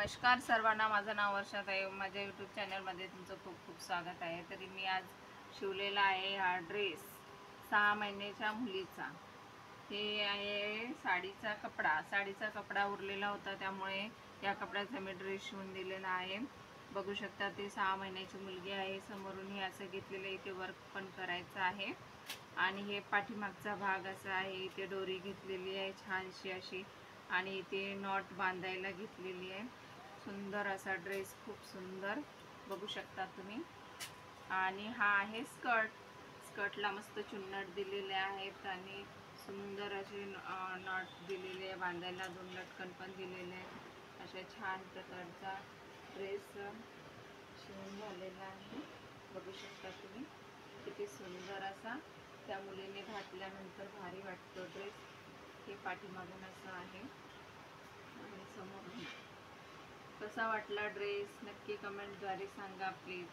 नमस्कार सर्वांना, माझं नाव वर्षाताई. माझ्या यूट्यूब चॅनलमध्ये तुमचं खूप खूप स्वागत आहे. तरी मी आज शिवलेला आहे हा ड्रेस 6 महिन्याच्या मुलीचा. हे आहे साडीचा कपडा उरलेला होता, त्यामुळे या कपड्याचा मी ड्रेस शिवून दिलेला आहे. बघू शकता, ती 6 महिन्याची मुलगी आहे. समोरून हे असं घेतलेलं, इथे वर्क पण करायचं आहे. आणि हे पाठीमागचा भाग असा आहे, इथे डोरी घेतलेली आहे छानशी अशी, आणि इथे नॉट बांधायला घेतलेली आहे. सुंदर असा ड्रेस, खूप सुंदर बघू शकता तुम्ही. आणि हा आहे स्कर्टला मस्त चुन्नट दिलेले आहेत आणि सुंदर असे नॉट दिलेले आहे बांधायला. 2 लटकन पण दिलेले आहेत. अशा छान प्रकारचा ड्रेस शिवून झालेला आहे. बघू शकता तुम्ही, किती सुंदर असा त्या मुलीने घातल्यानंतर भारी वाटतो ड्रेस. हे पाठीमागून असं आहे आणि समोरून. कसा वाटला ड्रेस नक्की कमेंटद्वारे सांगा प्लीज.